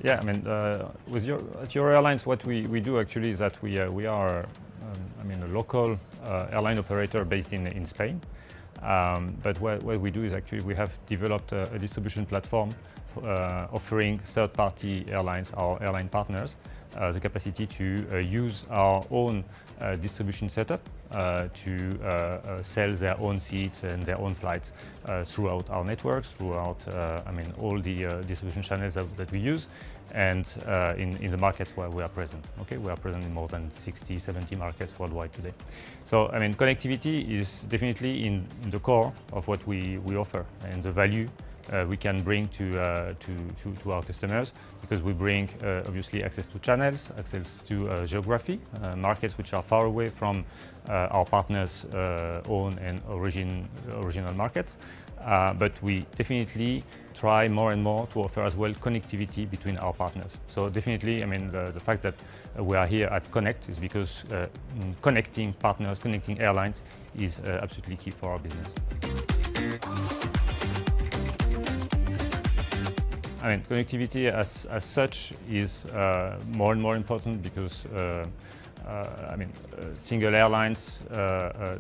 Yeah, I mean, at Euroairlines, what we do actually is that we are, a local airline operator based in Spain. But what we do is actually we have developed a distribution platform offering third-party airlines, our airline partners, the capacity to use our own distribution setup to sell their own seats and their own flights throughout our networks, throughout all the distribution channels that we use, and in the markets where we are present. Okay, we are present in more than 60, 70 markets worldwide today. So I mean, connectivity is definitely in the core of what we offer, and the value we can bring to our customers, because we bring obviously access to channels, access to geography, markets which are far away from our partners' own and original markets. But we definitely try more and more to offer as well connectivity between our partners. So definitely, I mean, the fact that we are here at Connect is because connecting partners, connecting airlines is absolutely key for our business. I mean, connectivity as such is more and more important because single airlines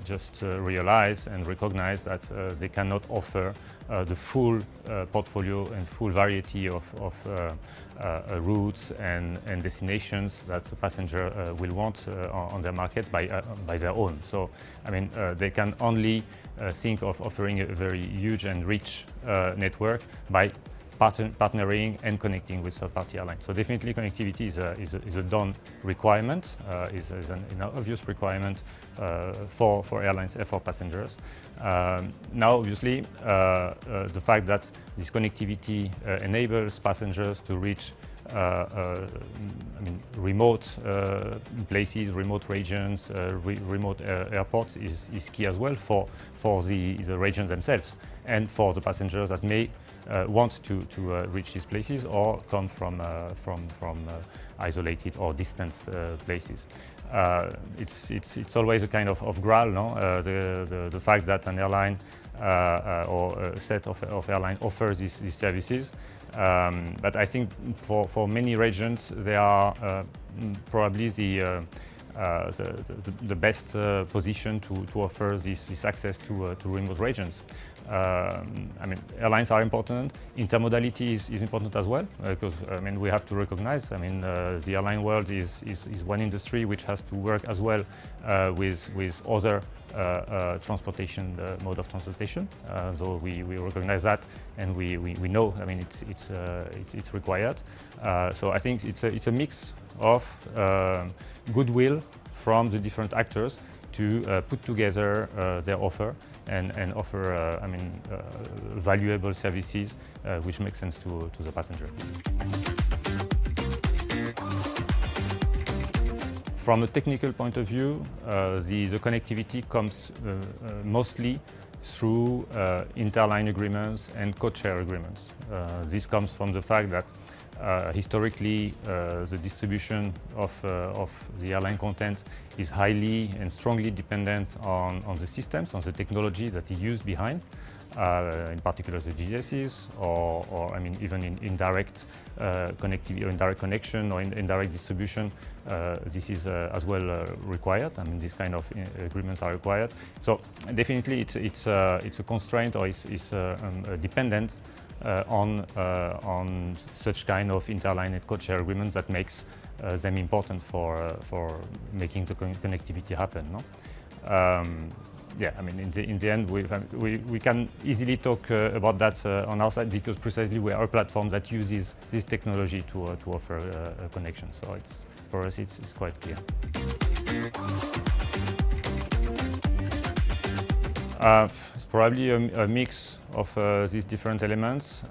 just realize and recognize that they cannot offer the full portfolio and full variety of routes and destinations that the passenger will want on their market by their own. So, I mean, they can only think of offering a very huge and rich network by partnering and connecting with third-party airlines. So definitely connectivity is a done requirement, is an obvious requirement for airlines and for passengers. Now, obviously, the fact that this connectivity enables passengers to reach remote places, remote regions, remote airports is key as well for the regions themselves and for the passengers that may want to reach these places or come from isolated or distant places. It's always a kind of graal, no? The fact that an airline or a set of airlines offers these services. But I think for many regions they are probably the best position to offer this access to remote regions. Airlines are important. Intermodality is important as well, because we have to recognize. The airline world is one industry which has to work as well with other transportation mode of transportation. So we recognize that, and we know. It's required. So I think it's a mix of goodwill from the different actors to put together their offer and offer valuable services which make sense to the passenger. From a technical point of view, the connectivity comes mostly through interline agreements and code-share agreements. This comes from the fact that historically, the distribution of the airline content is highly and strongly dependent on the systems, on the technology that is used behind, in particular the GDSs, or even in indirect connectivity or indirect connection or indirect distribution. This is as well required. These kind of agreements are required. So definitely, it's a constraint, or it's dependent on such kind of interline and code-share agreements that makes them important for making the connectivity happen. No? In the end, we can easily talk about that on our side, because precisely we are a platform that uses this technology to offer a connection. So for us, it's quite clear. It's probably a mix of these different elements.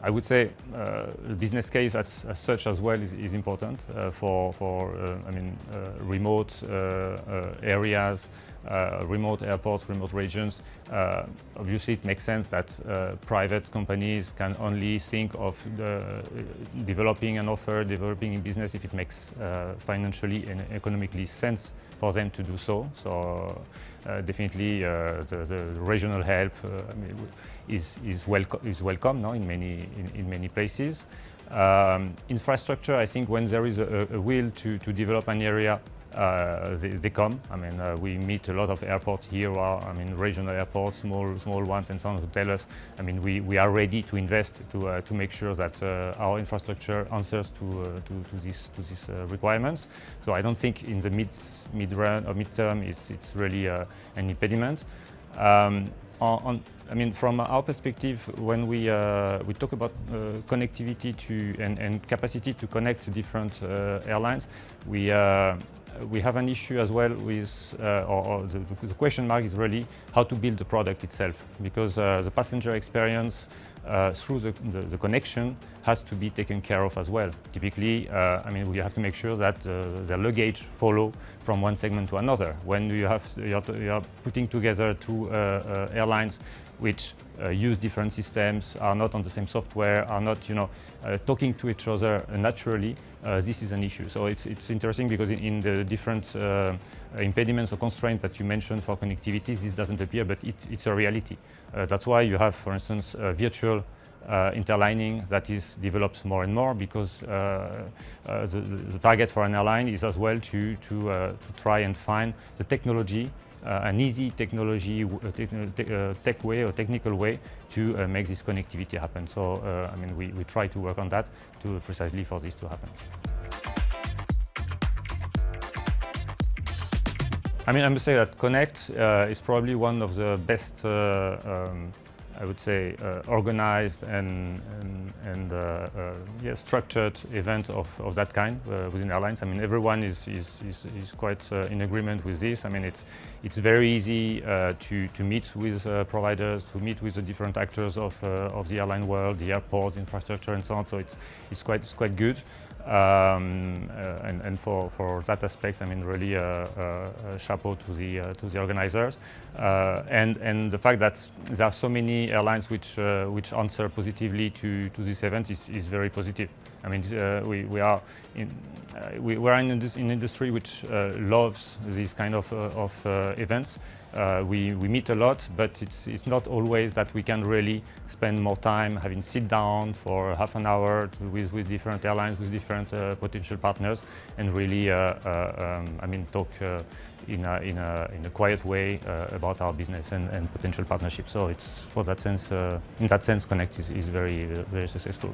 I would say the business case as such as well is important for remote areas, remote airports, remote regions. Obviously, it makes sense that private companies can only think of developing an offer, developing a business if it makes financially and economically sense for them to do so. So definitely the regional help is welcome now in many places. Infrastructure, I think, when there is a will to develop an area, they come. I mean, we meet a lot of airports here, regional airports, small ones, and so on, who tell us, I mean, we are ready to invest to make sure that our infrastructure answers to these requirements. So I don't think in the mid-run or mid-term it's really an impediment. From our perspective, when we talk about connectivity and capacity to connect to different airlines, we have an issue as well with, the question mark is really how to build the product itself, because the passenger experience through the connection has to be taken care of as well. Typically, we have to make sure that the luggage follow from one segment to another. When you are putting together two airlines which use different systems, are not on the same software, are not talking to each other naturally, this is an issue. So it's interesting because in the different impediments or constraints that you mentioned for connectivity, this doesn't appear, but it's a reality. That's why you have, for instance, virtual interlining that is developed more and more, because the target for an airline is as well to try and find the technology, an easy technology, tech way or technical way to make this connectivity happen. So we try to work on that precisely for this to happen. I must say that Connect is probably one of the best, I would say, organized and structured event of that kind within airlines. Everyone is quite in agreement with this. It's very easy to meet with providers, to meet with the different actors of the airline world, the airport, infrastructure, and so on. So it's quite good. And for that aspect, really chapeau to the organizers, and the fact that there are so many airlines which answer positively to this event is very positive. We are in an industry which loves these kind of events. We meet a lot, but it's not always that we can really spend more time having sit down for half an hour with different airlines, with different potential partners, and really talk in a quiet way about our business and potential partnerships. So it's, for that sense, in that sense, Connect is very, very successful.